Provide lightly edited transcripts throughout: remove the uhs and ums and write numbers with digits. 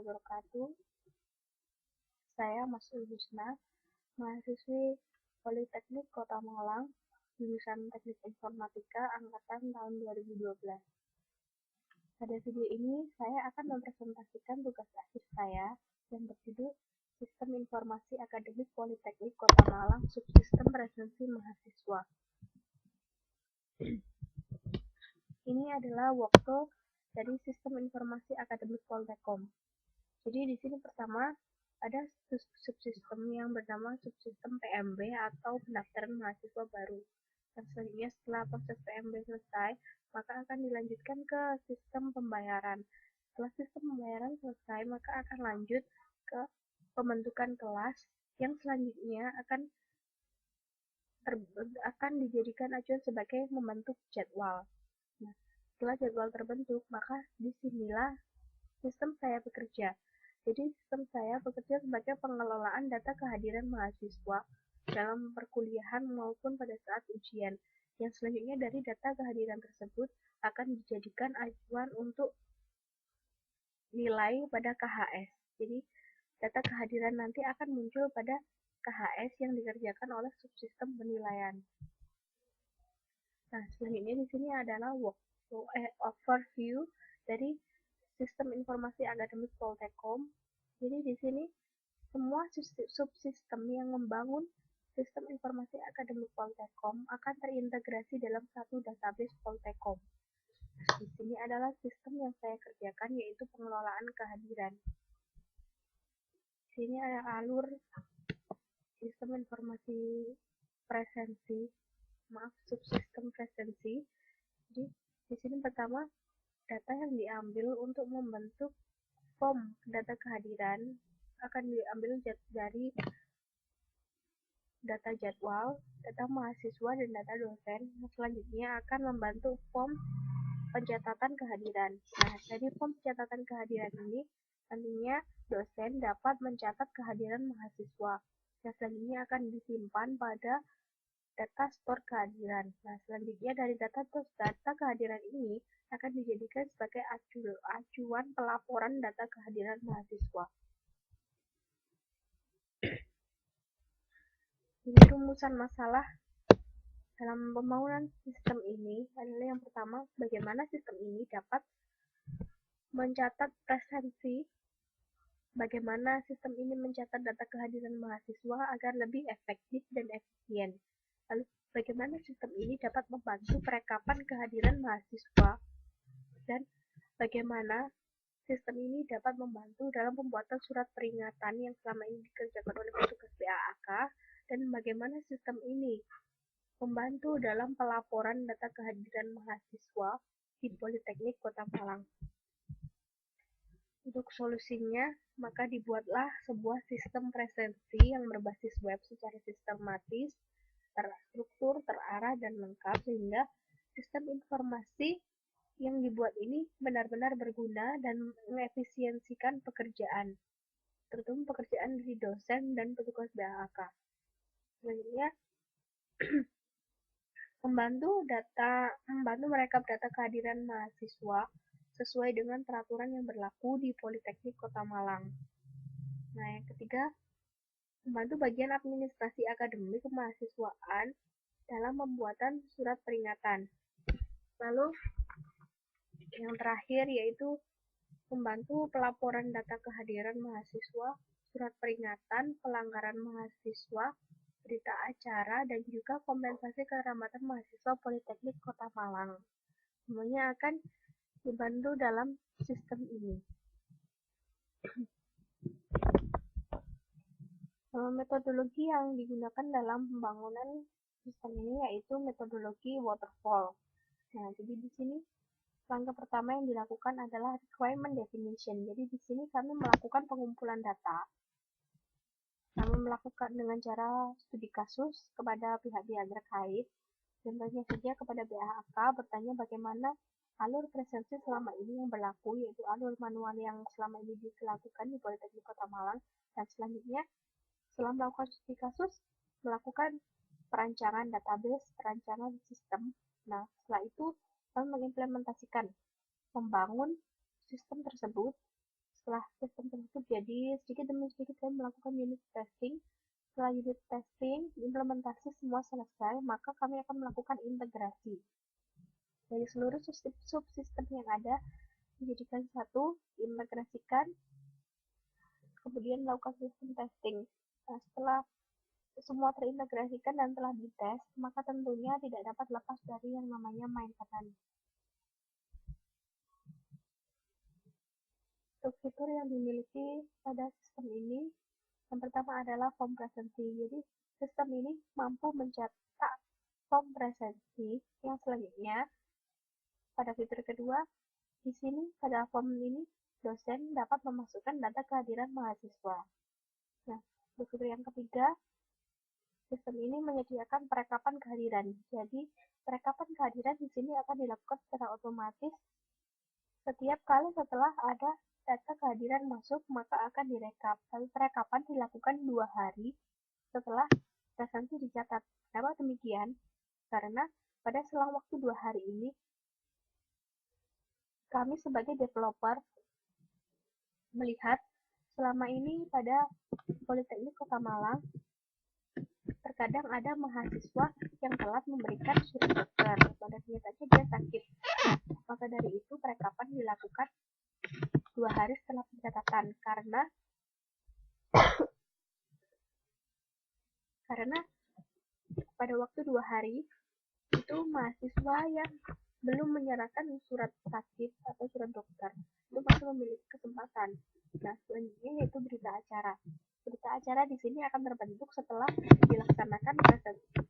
wabarakatuh. Saya Masul Husna, mahasiswi Politeknik Kota Malang, jurusan Teknik Informatika angkatan tahun 2012. Pada video ini, saya akan mempresentasikan tugas akhir saya yang berjudul Sistem Informasi Akademik Politeknik Kota Malang Subsistem Presensi Mahasiswa. Ini adalah workflow dari Sistem Informasi Akademik Poltekom. Jadi di sini pertama ada subsistem yang bernama subsistem PMB atau pendaftaran mahasiswa baru. Dan selanjutnya setelah proses PMB selesai, maka akan dilanjutkan ke sistem pembayaran. Setelah sistem pembayaran selesai, maka akan lanjut ke pembentukan kelas yang selanjutnya akan dijadikan acuan sebagai membentuk jadwal. Nah, setelah jadwal terbentuk, maka disinilah sistem saya bekerja. Jadi sistem saya bekerja sebagai pengelolaan data kehadiran mahasiswa dalam perkuliahan maupun pada saat ujian. Yang selanjutnya dari data kehadiran tersebut akan dijadikan acuan untuk nilai pada KHS. Jadi data kehadiran nanti akan muncul pada KHS yang dikerjakan oleh subsistem penilaian. Nah, selanjutnya di sini adalah overview dari Sistem Informasi Akademik Poltekom. Jadi di sini semua subsistem yang membangun Sistem Informasi Akademik Poltekom akan terintegrasi dalam satu database Poltekom. Di sini adalah sistem yang saya kerjakan, yaitu pengelolaan kehadiran. Di sini ada alur Sistem Informasi subsistem presensi. Jadi di sini pertama data yang diambil untuk membentuk form data kehadiran akan diambil dari data jadwal, data mahasiswa, dan data dosen. Selanjutnya akan membantu form pencatatan kehadiran. Nah, dari form pencatatan kehadiran ini nantinya dosen dapat mencatat kehadiran mahasiswa. Yang selanjutnya akan disimpan pada data store kehadiran. Nah, selanjutnya dari data kehadiran ini akan dijadikan sebagai acuan pelaporan data kehadiran mahasiswa. Ini rumusan masalah dalam pembangunan sistem ini adalah yang pertama, bagaimana sistem ini dapat mencatat presensi, bagaimana sistem ini mencatat data kehadiran mahasiswa agar lebih efektif dan efisien. Lalu, bagaimana sistem ini dapat membantu perekapan kehadiran mahasiswa, dan bagaimana sistem ini dapat membantu dalam pembuatan surat peringatan yang selama ini dikerjakan oleh petugas BAAK, dan bagaimana sistem ini membantu dalam pelaporan data kehadiran mahasiswa di Politeknik Kota Malang. Untuk solusinya, maka dibuatlah sebuah sistem presensi yang berbasis web secara sistematis, terstruktur, terarah, dan lengkap, sehingga sistem informasi yang dibuat ini benar-benar berguna dan mengefisiensikan pekerjaan, terutama pekerjaan dari dosen dan petugas BAAK. Selanjutnya, membantu merekap data kehadiran mahasiswa sesuai dengan peraturan yang berlaku di Politeknik Kota Malang. Nah, yang ketiga, membantu bagian administrasi akademik kemahasiswaan dalam pembuatan surat peringatan. Lalu, yang terakhir yaitu membantu pelaporan data kehadiran mahasiswa, surat peringatan, pelanggaran mahasiswa, berita acara, dan juga kompensasi keselamatan mahasiswa Politeknik Kota Malang. Semuanya akan dibantu dalam sistem ini. Metodologi yang digunakan dalam pembangunan sistem ini yaitu metodologi waterfall. Nah, jadi di sini langkah pertama yang dilakukan adalah requirement definition. Jadi di sini kami melakukan pengumpulan data. Kami melakukan dengan cara studi kasus kepada pihak-pihak terkait. Contohnya saja kepada BAAK bertanya bagaimana alur presensi selama ini yang berlaku, yaitu alur manual yang selama ini dilakukan di Politeknik Kota Malang, dan selanjutnya setelah melakukan studi kasus, melakukan perancangan database, perancangan sistem. Nah, setelah itu kami mengimplementasikan, membangun sistem tersebut Setelah sistem tersebut jadi, sedikit demi sedikit kami melakukan unit testing. Setelah unit testing, implementasi semua selesai, maka kami akan melakukan integrasi dari seluruh subsistem yang ada dijadikan satu, integrasikan, kemudian melakukan sistem testing. Nah, setelah semua terintegrasikan dan telah dites, maka tentunya tidak dapat lepas dari yang namanya maintenance. Untuk fitur yang dimiliki pada sistem ini, yang pertama adalah form presensi. Jadi, sistem ini mampu mencetak form presensi. Yang selanjutnya, pada fitur kedua, di sini pada form ini, dosen dapat memasukkan data kehadiran mahasiswa. Nah, untuk fitur yang ketiga, sistem ini menyediakan perekapan kehadiran. Jadi, perekapan kehadiran di sini akan dilakukan secara otomatis. Setiap kali setelah ada data kehadiran masuk, maka akan direkap. Lalu perekapan dilakukan 2 hari setelah presensi dicatat. Kenapa demikian? Karena pada selang waktu 2 hari ini, kami sebagai developer melihat selama ini pada Politeknik Kota Malang, terkadang ada mahasiswa yang telat memberikan surat dokter. Pada kenyataannya dia sakit. Maka dari itu perekapan dilakukan 2 hari setelah pencatatan karena pada waktu 2 hari itu mahasiswa yang belum menyerahkan surat sakit atau surat dokter itu masih memiliki kesempatan. Nah, selanjutnya yaitu berita acara. Berita acara di sini akan terbentuk setelah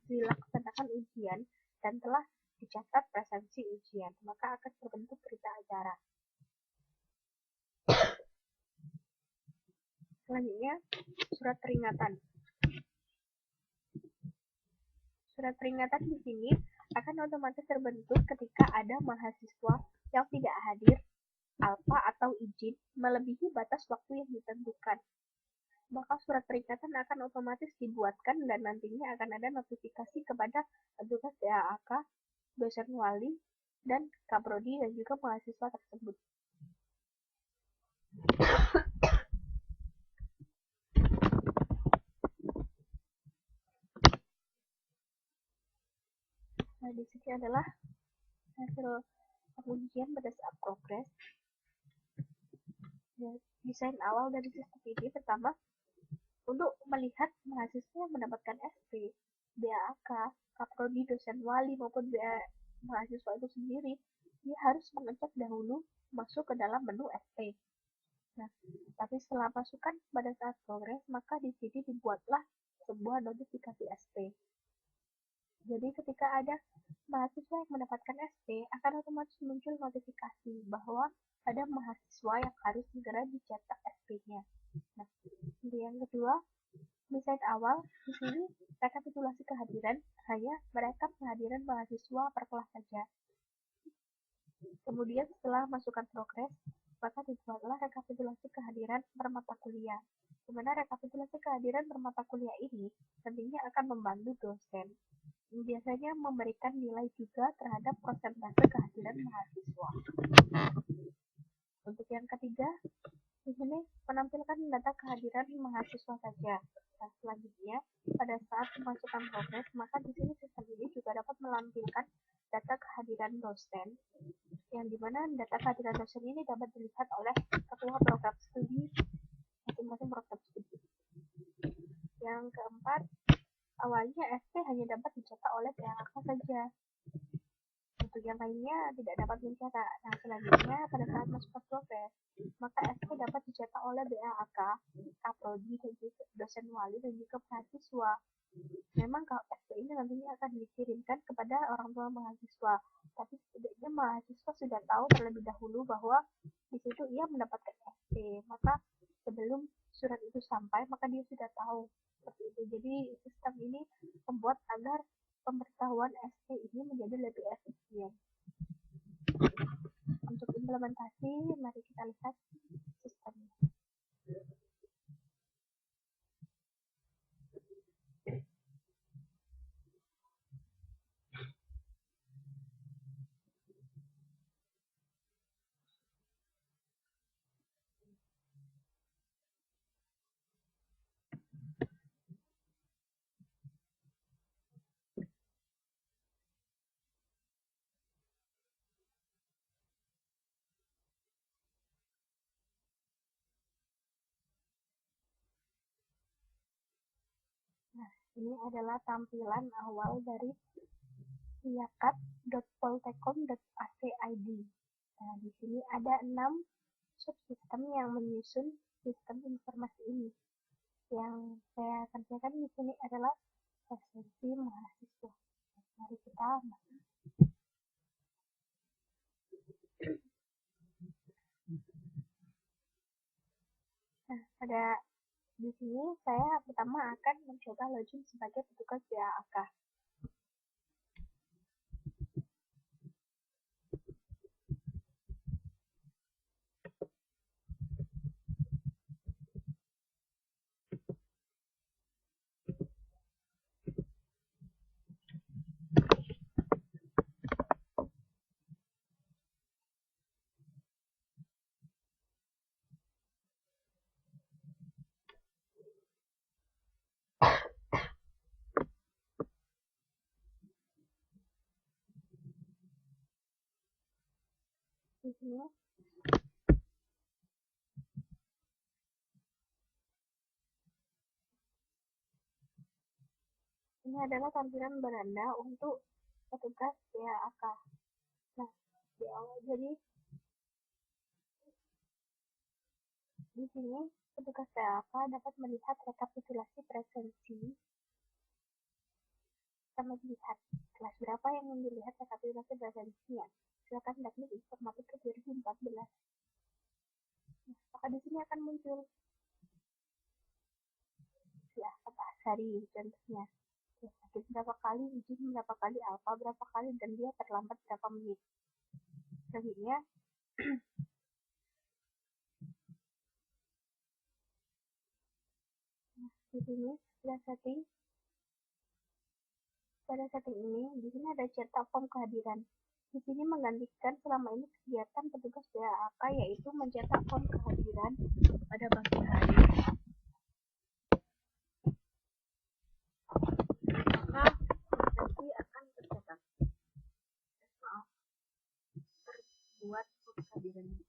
dilaksanakan ujian dan telah dicatat presensi ujian, maka akan terbentuk berita acara. Selanjutnya, surat peringatan. Surat peringatan di sini akan otomatis terbentuk ketika ada mahasiswa yang tidak hadir, alfa atau izin melebihi batas waktu yang ditentukan. Maka surat peringatan akan otomatis dibuatkan dan nantinya akan ada notifikasi kepada petugas DAAK, dosen wali, dan kaprodi dan juga mahasiswa tersebut. Nah, di sini adalah hasil pengujian pada saat progres. Desain awal dari sistem ini pertama, untuk melihat mahasiswa yang mendapatkan SP, DAAK, kaprodi, dosen wali maupun mahasiswa itu sendiri, dia harus mengecek dahulu masuk ke dalam menu SP. Nah, tapi setelah masukkan pada saat progres, maka di sini dibuatlah sebuah notifikasi SP. Jadi ketika ada mahasiswa yang mendapatkan SP, akan otomatis muncul notifikasi bahwa ada mahasiswa yang harus segera dicetak SP-nya. Nah, yang kedua, desain awal di sini rekapitulasi kehadiran hanya merekap kehadiran mahasiswa per kelas saja. Kemudian setelah masukkan progres, maka dibuatlah rekapitulasi kehadiran per mata kuliah. Di mana rekapitulasi kehadiran per mata kuliah ini nantinya akan membantu dosen. Biasanya memberikan nilai juga terhadap persentase kehadiran mahasiswa. Untuk yang ketiga, di sini menampilkan data kehadiran mahasiswa saja. Nah, selanjutnya, pada saat pemasukan progres, maka di sini sistem ini juga dapat menampilkan data kehadiran dosen, yang dimana data kehadiran dosen ini dapat dilihat oleh ketua program studi masing-masing program studi. Yang keempat, awalnya SP hanya dapat dicetak oleh DAAK saja. Untuk yang lainnya tidak dapat mencetak. Nah, selanjutnya pada saat masuk ke progres, maka SP dapat dicetak oleh DAAK, kaprodi, dan juga dosen wali dan juga mahasiswa. Memang kalau SP ini nantinya akan dikirimkan kepada orang tua mahasiswa, tapi setidaknya mahasiswa sudah tahu terlebih dahulu bahwa di situ ia mendapatkan SP. Maka sebelum surat itu sampai, maka dia sudah tahu seperti itu. Jadi sistem ini membuat agar pemberitahuan SP ini menjadi lebih efisien. Untuk implementasi, mari kita lihat sistemnya. Ini adalah tampilan awal dari yakat.poltekkon.ac.id. Nah, di sini ada 6 subsistem yang menyusun sistem informasi ini. Yang saya kerjakan di sini adalah presensi mahasiswa. Mari kita masuk. Nah, pada di sini saya pertama akan mencoba login sebagai petugas BAK. Di sini ini adalah tampilan beranda untuk petugas BAK. Nah, di awal jadi di sini petugas BAK dapat melihat rekapitulasi presensi sama dilihat kelas berapa yang dilihat rekapitulasi presensinya. Silakan teknik informatika 2014. Nah, maka di sini akan muncul ya hari contohnya. Sakit berapa kali, izin berapa kali, alfa berapa kali, dan dia terlambat berapa menit. Selanjutnya di sini pada setting ini, di sini ada cetak form kehadiran. Di sini menggantikan selama ini kegiatan petugas BAK, yaitu mencetak form kehadiran pada pagi hari. Maka presensi akan tercetak. Terbuat form kehadiran.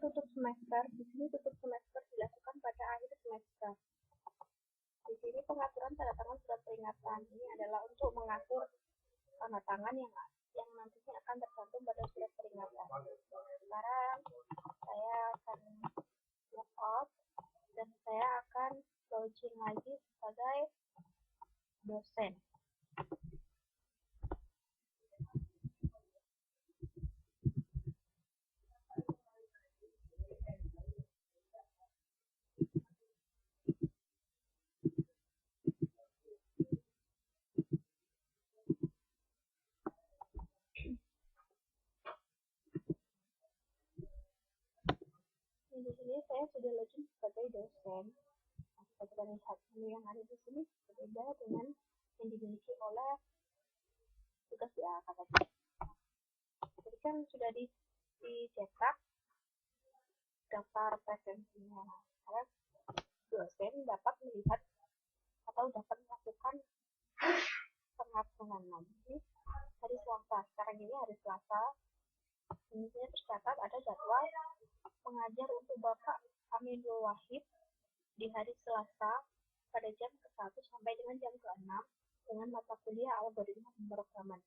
Tutup semester, di sini tutup semester dilakukan pada akhir semester. Di sini pengaturan tanda tangan surat peringatan ini adalah untuk mengatur tanda tangan yang nantinya akan tergantung pada surat peringatan. Sekarang saya akan log out dan saya akan login lagi sebagai dosen. Di sini saya sudah login sebagai dosen. Nah, kita lihat menu yang ada di sini berbeda dengan yang dimiliki oleh tugas BAK tadi. Jadi kan sudah dicetak daftar presensinya. Karena dosen dapat melihat atau dapat melakukan pengaturan lagi hari Selasa. Sekarang ini hari Selasa. Ini tercatat ada jadwal mengajar untuk Bapak Aminul Wahid di hari Selasa pada jam ke-1 sampai dengan jam ke-6 dengan mata kuliah algoritma pemrograman.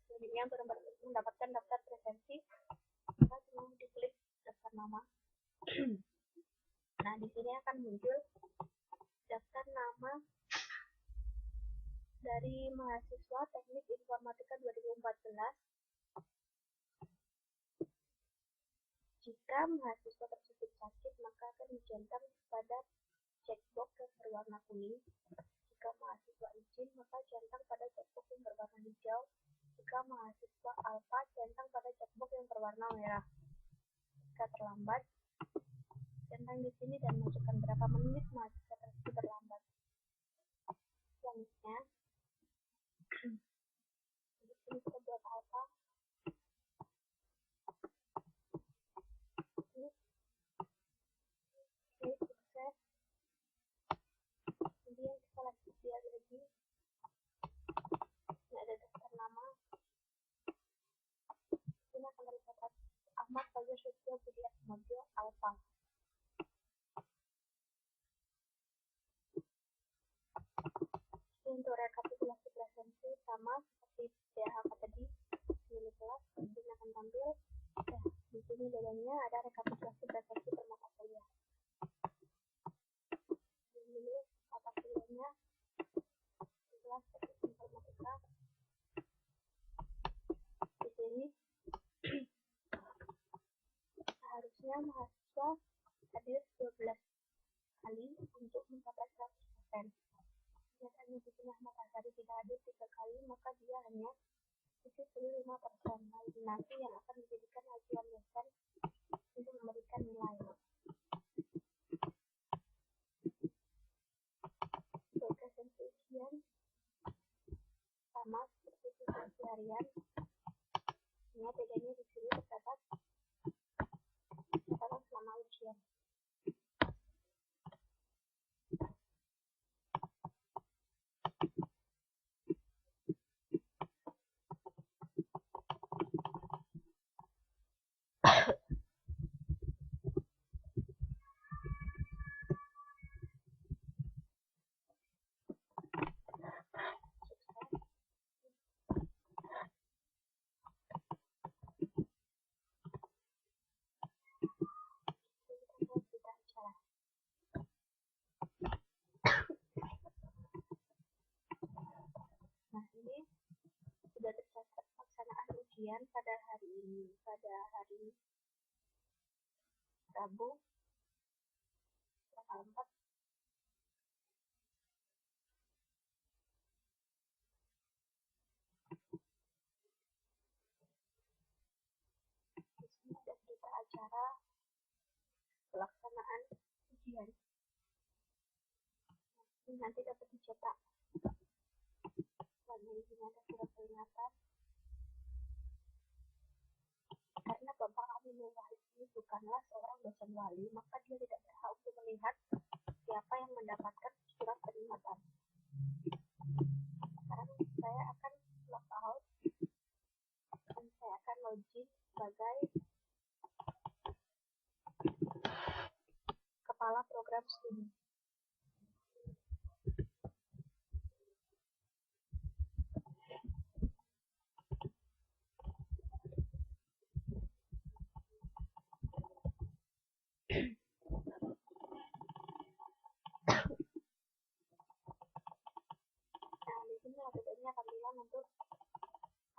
Selanjutnya untuk mendapatkan daftar presensi, kita cuma diklik daftar nama. Nah, di sini akan muncul daftar nama dari mahasiswa Teknik Informatika 2014. Jika mahasiswa tersebut sakit, maka akan dicentang pada checkbox yang berwarna kuning. Jika mahasiswa izin, maka centang pada checkbox yang berwarna hijau. Jika mahasiswa alfa, centang pada checkbox yang berwarna merah. Jika terlambat, centang di sini dan masukkan berapa menit mahasiswa tersebut terlambat. Selanjutnya, di sini kita buat alfa. seperti PHK tadi di kelas ini akan tampil. Di sini bedanya ada rekapitulasi prestasi per mata kuliah. Ini mata kuliahnya kelas teknik informatika. Di sini seharusnya mahasiswa hadir 12 kali untuk mencapai 100%. Biasanya di sini Ahmad Azhari tidak hadir 3 kali, maka dia hanya 75%. Nanti yang akan dijadikan acuan dosen untuk memberikan nilai. Frekuensi ujian sama seperti frekuensi harian, hanya bedanya di sini terdapat selama ujian. Nah, ini sudah tercatat pelaksanaan ujian pada hari ini, pada hari Rabu tanggal 4. Di sini ada berita acara pelaksanaan ujian. Ini nanti dapat dicetak. Dan di sini ada surat peringatan. Karena Bapak Amin Wahid ini bukanlah seorang dosen wali, maka dia tidak berhak untuk melihat siapa yang mendapatkan surat peringatan. Sekarang saya akan log out dan saya akan login sebagai kepala program studi. Nah, di sini bedanya tampilan untuk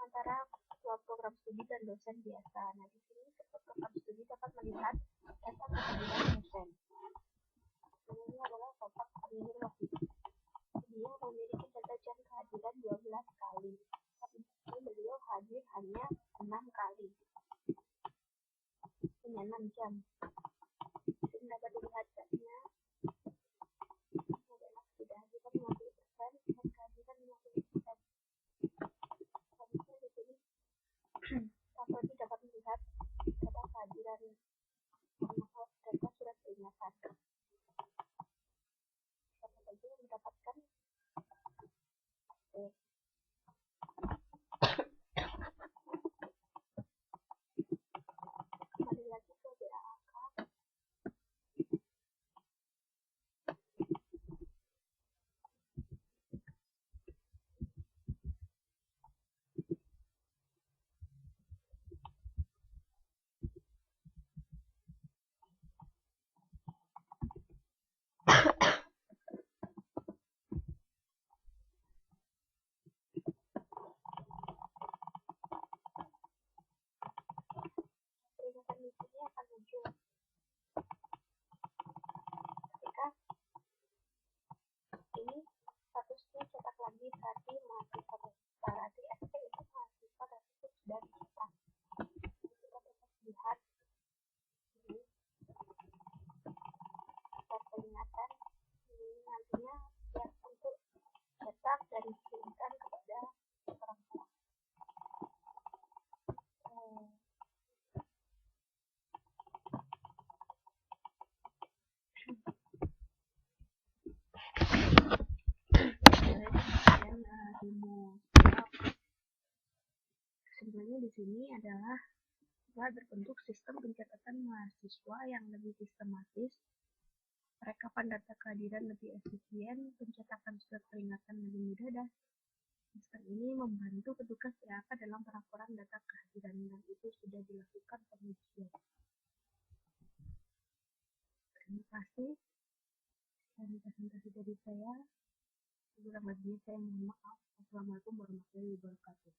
antara ketua program studi dan dosen biasa. Nah, di sini ketua program studi dapat melihat data kehadiran dosen. Ini adalah Bapak Amin Wahid. Dia memiliki data jam kehadiran 12 kali. Tapi beliau hadir hanya 6 kali. Hanya 6 jam. Ini dapat dilihat jamnya. Adalah sudah hadiran 50% dan kehadiran 50%. Selanjutnya di sini Kapolri dapat melihat data kehadiran data surat peringatan. Siapa saja yang mendapatkan kembali lagi ke BAAK. Peringatan di sini akan muncul ketika ini statusnya cetak lagi, berarti mahasiswa berarti SP itu mahasiswa tersebut sudah dicetak. Kita dapat lihat ini surat peringatan ini nantinya siap untuk cetak dan dikirimkan kepada orang-orang. Kesimpulannya di sini adalah telah berbentuk sistem pencatatan mahasiswa yang lebih sistematis, perekapan data kehadiran lebih efisien, pencetakan surat peringatan lebih mudah, dan Sistem ini membantu petugas PAK dalam pelaporan data kehadiran dan itu sudah dilakukan pengujian. Terima kasih. Sekian presentasi dari saya. Kurang lebihnya saya mohon maaf. Assalamualaikum warahmatullahi wabarakatuh.